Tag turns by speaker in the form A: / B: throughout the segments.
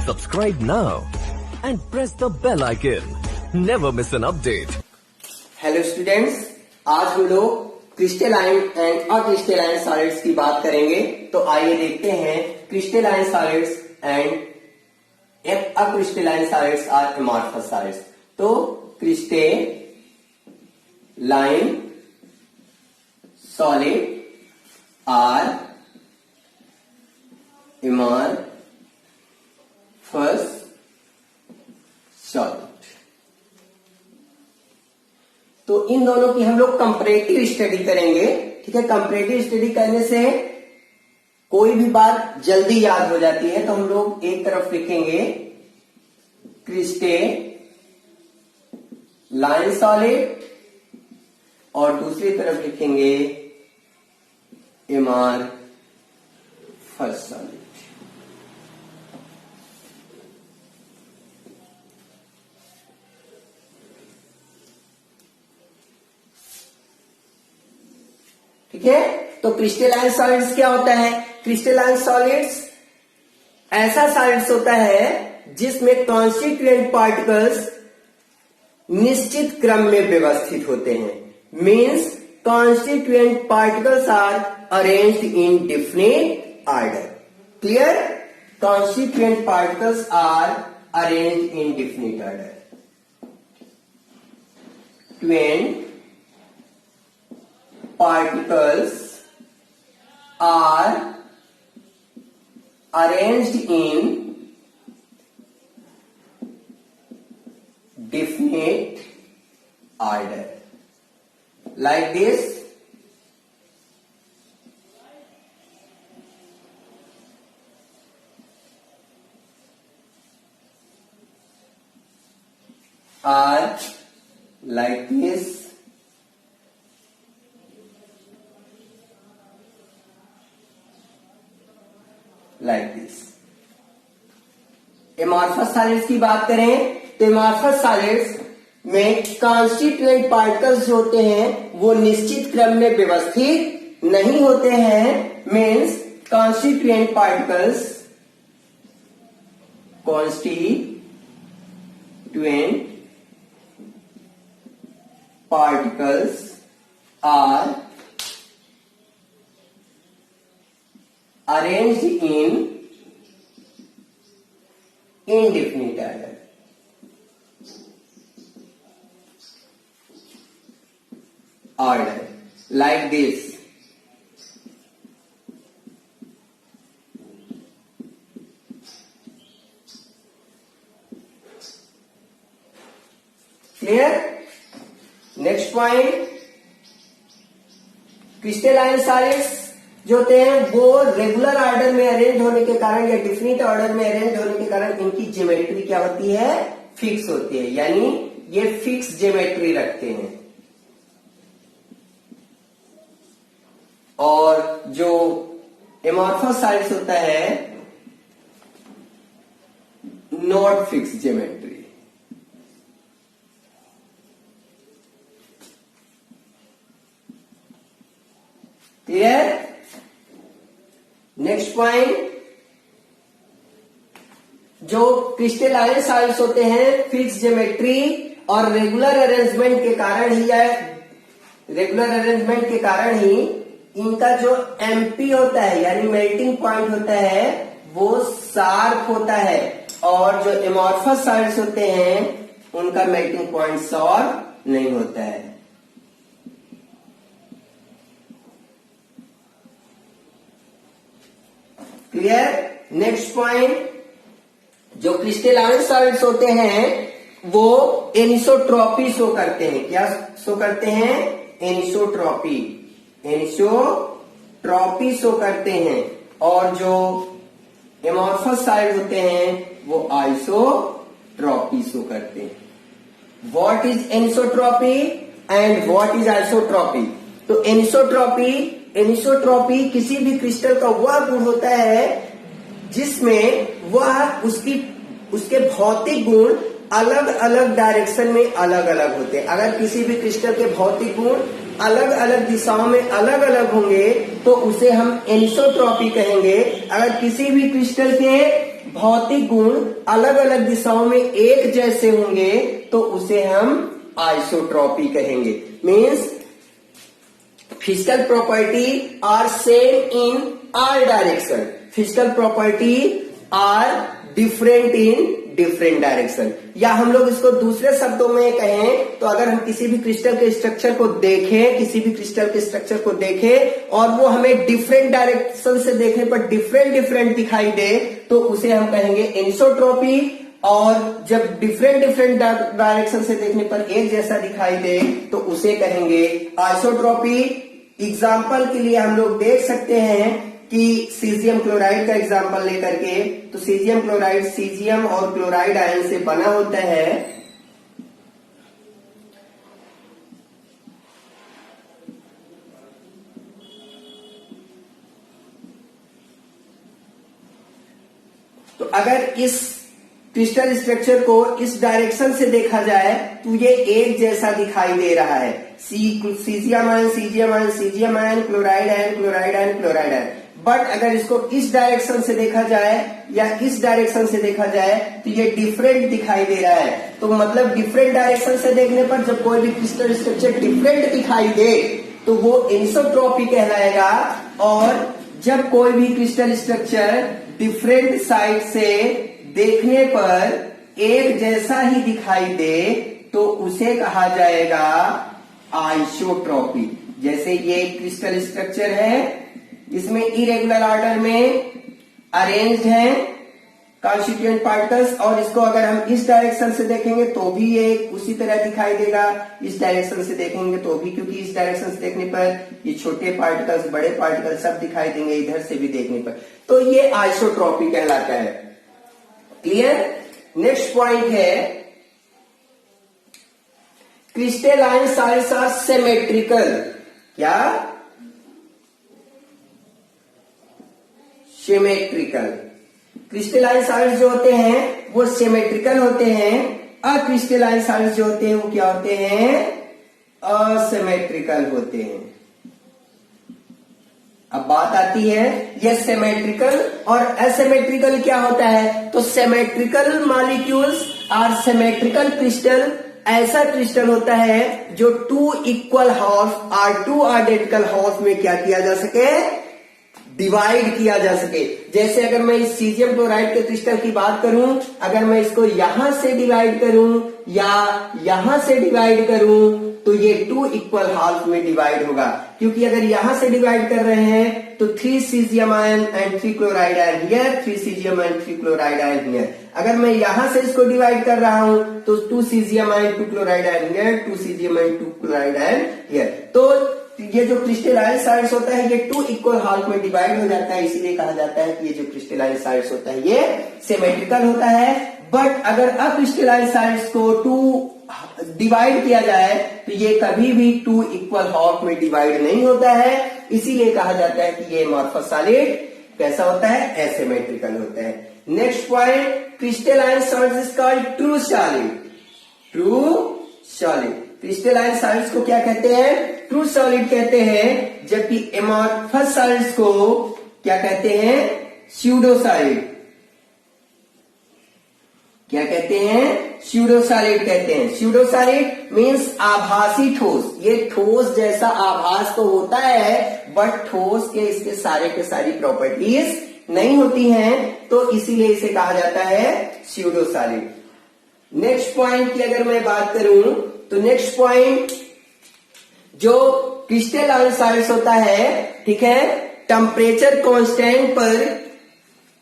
A: Subscribe now and press the bell icon. Never miss an update.
B: Hello students, आज हम लोग crystalline and acrystalline solids की बात करेंगे। तो आइए देखते हैं crystalline solids and acrystalline solids are amorphous solids. तो crystalline solid are amorphous solid. तो इन दोनों की हम लोग कंपैरेटिव स्टडी करेंगे। ठीक है, कंपैरेटिव स्टडी करने से कोई भी बात जल्दी याद हो जाती है। तो हम लोग एक तरफ लिखेंगे क्रिस्टलाइन सॉलिड और दूसरी तरफ लिखेंगे एमॉर्फस सॉलिड। ठीक है, तो क्रिस्टलाइन सॉलिड्स क्या होता है? क्रिस्टलाइन सॉलिड्स ऐसा सॉलिड्स होता है जिसमें कॉन्स्टिट्यूएंट पार्टिकल्स निश्चित क्रम में व्यवस्थित होते हैं। Means constituent particles are arranged in definite order. Clear? Constituent particles are arranged in definite order. Particles are arranged in definite order like this. Are like this. Like this. Amorphous solids की बात करें तो amorphous solids में constituent particles जो होते हैं वो निश्चित क्रम में व्यवस्थित नहीं होते हैं। Means constituent particles are arranged in indefinite order. Like this. Clear? Next point, crystalline solids जो होते हैं वो रेगुलर ऑर्डर में अरेंज होने के कारण या डिफिनिट ऑर्डर में अरेंज होने के कारण इनकी ज्योमेट्री क्या होती है? फिक्स होती है, यानी ये फिक्स ज्योमेट्री रखते हैं। और जो एमॉर्फस सॉलिड्स होता है not fix geometry. Clear? Next point, जो क्रिस्टलाइन सॉलिड्स होते हैं फिक्स ज्योमेट्री और रेगुलर अरेंजमेंट के कारण ही इनका जो एमपी होता है यानी मेल्टिंग पॉइंट होता है वो शार्प होता है। और जो एमॉर्फस सॉलिड्स होते हैं उनका मेल्टिंग पॉइंट शार्प नहीं होता है। क्लियर? नेक्स्ट पॉइंट, जो क्रिस्टलाइन सॉलिड्स होते हैं वो एनिसोट्रॉपी शो करते हैं। क्या शो करते हैं? एनिसोट्रॉपी शो करते हैं। और जो एमॉर्फस सॉलिड होते हैं वो आइसोट्रॉपी शो करते हैं। What is anisotropy and what is isotropy? तो एनिसोट्रॉपी किसी भी क्रिस्टल का वह गुण होता है जिसमें वह उसके भौतिक गुण अलग अलग डायरेक्शन में अलग अलग होते हैं। अगर किसी भी क्रिस्टल के भौतिक गुण अलग अलग दिशाओं में अलग अलग होंगे तो उसे हम एनिसोट्रॉपी कहेंगे। अगर किसी भी क्रिस्टल के भौतिक गुण अलग अलग दिशाओं में एक जैसे होंगे तो उसे हम आइसोट्रॉपी कहेंगे। Means physical property are same in all direction, physical property are different in different direction. या हम लोग इसको दूसरे शब्दों में कहें तो अगर हम किसी भी क्रिस्टल के स्ट्रक्चर को देखें, किसी भी क्रिस्टल के स्ट्रक्चर को देखें और वो हमें डिफरेंट डायरेक्शन से देखने पर डिफरेंट डिफरेंट दिखाई दे तो उसे हम कहेंगे एनिसोट्रॉपी। और जब डिफरेंट डिफरेंट डायरेक्शन से देखने पर एक जैसा दिखाई दे तो उसे कहेंगे आइसोट्रॉपी। एग्जाम्पल के लिए हम लोग देख सकते हैं कि सीजियम क्लोराइड का एग्जाम्पल लेकर के, तो सीजियम क्लोराइड सीजियम और क्लोराइड आयन से बना होता है। तो अगर इस क्रिस्टल स्ट्रक्चर को इस डायरेक्शन से देखा जाए तो ये एक जैसा दिखाई दे रहा है। Caesium ion caesium ion caesium ion, chloride ion chloride ion chloride ion. But अगर इसको इस डायरेक्शन से देखा जाए या इस डायरेक्शन से देखा जाए तो ये डिफरेंट दिखाई दे रहा है। तो मतलब डिफरेंट डायरेक्शन से देखने पर जब कोई भी क्रिस्टल स्ट्रक्चर डिफरेंट दिखाई दे तो वो एनिसोट्रॉपी कहलाएगा। और जब कोई भी क्रिस्टल स्ट्रक्चर डिफरेंट साइड से देखने पर एक जैसा ही दिखाई दे तो उसे कहा जाएगा आइसोट्रॉपी। जैसे ये क्रिस्टल स्ट्रक्चर है, इसमें इरेगुलर ऑर्डर में अरेंज्ड हैं कॉन्स्टिट्यूएंट पार्टिकल्स, और इसको अगर हम इस डायरेक्शन से देखेंगे तो भी ये उसी तरह दिखाई देगा, इस डायरेक्शन से देखेंगे तो भी, क्योंकि इस डायरेक्शन से देखने पर ये छोटे पार्टिकल्स बड़े पार्टिकल्स सब दिखाई देंगे इधर से भी देखने पर, तो ये आइसोट्रॉपी कहलाता है। क्लियर। नेक्स्ट पॉइंट है क्रिस्टलाइन सॉलिड्स आर सिमेट्रिकल। क्या? सिमेट्रिकल। क्रिस्टलाइन सॉलिड्स जो होते हैं वो सिमेट्रिकल होते हैं, अक्रिस्टलाइन सॉलिड्स जो होते हैं वो क्या होते हैं? असिमेट्रिकल होते हैं। अब बात आती है ये सिमेट्रिकल और असिमेट्रिकल क्या होता है। तो symmetrical molecules are symmetrical crystal ऐसा क्रिस्टल होता है जो टू इक्वल हाफ और टू आइडेंटिकल हाफ में क्या किया जा सके? डिवाइड किया जा सके। जैसे अगर मैं इस सीजियम क्लोराइड के क्रिस्टल की बात करूं, अगर मैं इसको यहां से डिवाइड करूं या यहां से डिवाइड करूं तो ये टू इक्वल हाफ में डिवाइड होगा, क्योंकि अगर यहां से डिवाइड कर रहे हैं तो 3 caesium ion and 3 chloride ion here, 3 caesium and 3 chloride ion here. अगर मैं यहां से इसको डिवाइड कर रहा हूं तो 2 caesium ion 2 chloride ion here, 2 caesium and 2 chloride ion here. तो ये जो क्रिस्टलाइन सॉलिड्स होता है ये टू इक्वल हाफ में डिवाइड हो जाता है, इसीलिए कहा जाता है कि ये जो क्रिस्टलाइन सॉलिड्स होता है ये सिमेट्रिकल होता है। बट अगर अक्रिस्टलाइन सॉलिड्स को टू डिवाइड किया जाए तो ये कभी भी टू इक्वल हाफ में डिवाइड नहीं होता है, इसीलिए कहा जाता है कि ये अमॉर्फस सॉलिड कैसा होता है? एसिमेट्रिकल होता है। Next point, crystalline solids is called true solid. True solid, crystalline solids को क्या कहते हैं? ट्रू सॉलिड कहते हैं, जबकि अमॉर्फस सॉलिड्स को क्या कहते हैं? Pseudo solid. क्या कहते हैं? स्यूडो सॉलिड कहते हैं। स्यूडो सॉलिड मीन्स आभासी ठोस। ये ठोस जैसा आभास तो होता है बट ठोस के इसके सारे के सारी प्रॉपर्टीज नहीं होती हैं, तो इसीलिए इसे कहा जाता है स्यूडो सॉलिड। नेक्स्ट पॉइंट की अगर मैं बात करूं तो नेक्स्ट पॉइंट जो क्रिस्टलाइन सॉलिड्स होता है, ठीक है, टेम्परेचर कांस्टेंट पर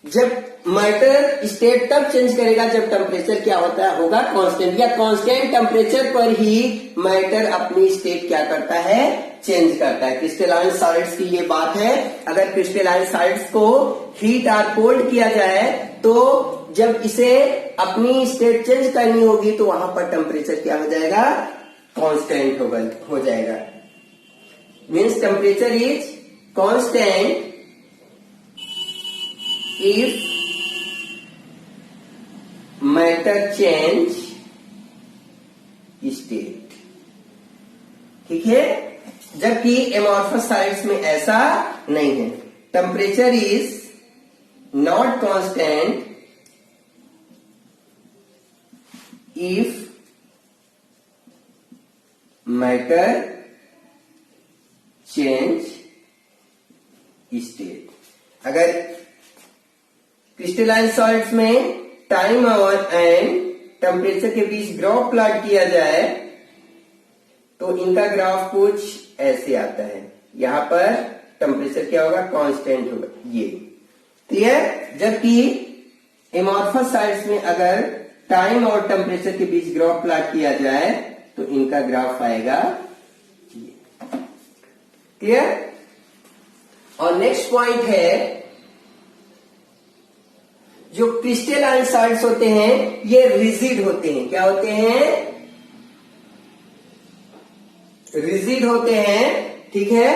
B: जब मैटर स्टेट तब चेंज करेगा जब टेम्परेचर क्या होता है? होगा कांस्टेंट, या कांस्टेंट टेम्परेचर पर ही मैटर अपनी स्टेट क्या करता है? चेंज करता है। क्रिस्टलाइन सॉलिड्स की ये बात है। अगर क्रिस्टलाइन सॉलिड्स को हीट और कोल्ड किया जाए तो जब इसे अपनी स्टेट चेंज करनी होगी तो वहां पर टेम्परेचर क्या हो जाएगा? कांस्टेंट हो जाएगा। Means temperature is constant if matter change state. ठीक है, जबकि अमॉर्फस सॉलिड्स में ऐसा नहीं है। Temperature is not constant if matter change state. अगर क्रिस्टलाइन सॉलिड्स में टाइम और एंड टेम्परेचर के बीच ग्राफ प्लॉट किया जाए तो इनका ग्राफ कुछ ऐसे आता है। यहां पर टेम्परेचर क्या होगा, कांस्टेंट होगा ये, क्लियर। जबकि एमॉर्फस सॉलिड्स में अगर टाइम और टेम्परेचर के बीच ग्राफ प्लॉट किया जाए तो इनका ग्राफ आएगा ये, क्लियर। और नेक्स्ट पॉइंट है, जो क्रिस्टलाइन सॉलिड्स होते हैं ये रिजिड होते हैं। क्या होते हैं, रिजिड होते हैं, ठीक है।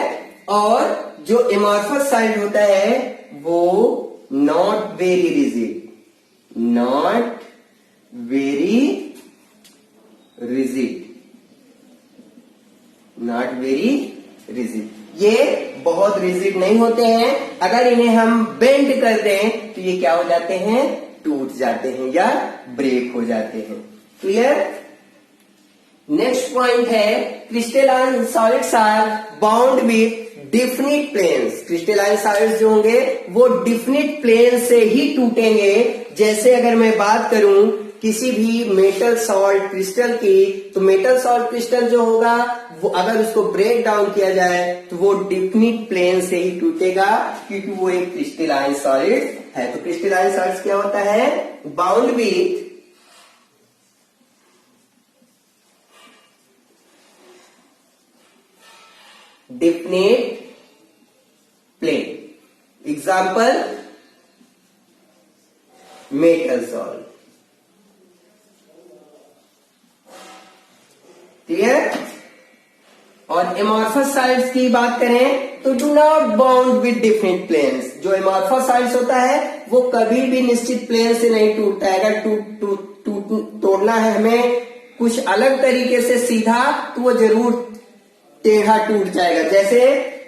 B: और जो एमॉर्फस सॉलिड होता है वो not very rigid, not very rigid, not very rigid. ये बहुत रिजिड नहीं होते हैं। अगर इन्हें हम बेंड कर दें तो ये क्या हो जाते हैं, टूट जाते हैं या ब्रेक हो जाते हैं, क्लियर। नेक्स्ट पॉइंट है, crystalline solids are bound with definite planes. Crystalline solids जो होंगे वो डिफिनिट प्लेन से ही टूटेंगे। जैसे अगर मैं बात करूं किसी भी मेटल सॉल्ट क्रिस्टल की, तो मेटल सॉल्ट क्रिस्टल जो होगा वो अगर उसको ब्रेक डाउन किया जाए तो वो डिफिनिट प्लेन से ही टूटेगा, क्योंकि वो एक क्रिस्टलाइन सॉलिड है। तो क्रिस्टलाइन सॉलिड्स क्या होता है, bound with definite plane. Example, metal salt, clear. और एमॉर्फस सॉलिड्स की बात करें तो do not bound with different planes. जो एमॉर्फस सॉलिड्स होता है वो कभी भी निश्चित प्लेन से नहीं टूटता है। अगर तोड़ना है हमें कुछ अलग तरीके से सीधा, तो वो जरूर टेढ़ा टूट जाएगा। जैसे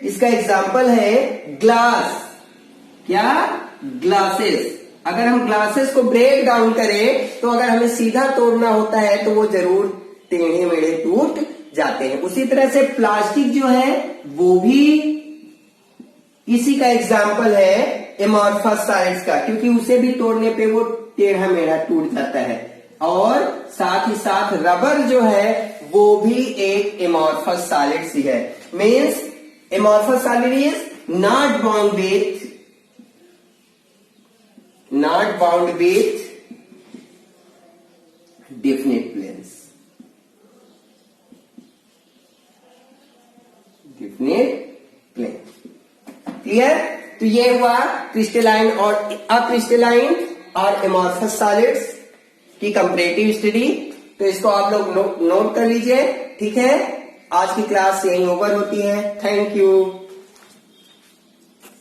B: इसका एग्जाम्पल है ग्लास, क्या, ग्लासेस। अगर हम ग्लासेस को ब्रेक डाउन करें तो अगर हमें सीधा तोड़ना होता है तो वो जरूर टेढ़े मेढ़े टूट जाते हैं। उसी तरह से प्लास्टिक जो है वो भी इसी का एग्जाम्पल है एमॉर्फस सॉलिड्स का, क्योंकि उसे भी तोड़ने पे वो टेढ़ा मेढ़ा टूट जाता है। और साथ ही साथ रबर जो है वो भी एक एमॉर्फस सॉलिड ही है। Means amorphous solid is not bound with definite planes, definite plane, clear. तो ये हुआ क्रिस्टलाइन और अक्रिस्टलाइन और एमॉर्फस सॉलिड्स की कंपैरेटिव स्टडी। तो इसको आप लोग नोट कर लीजिए, ठीक है। आज की क्लास यहीं ओवर होती है। Thank you.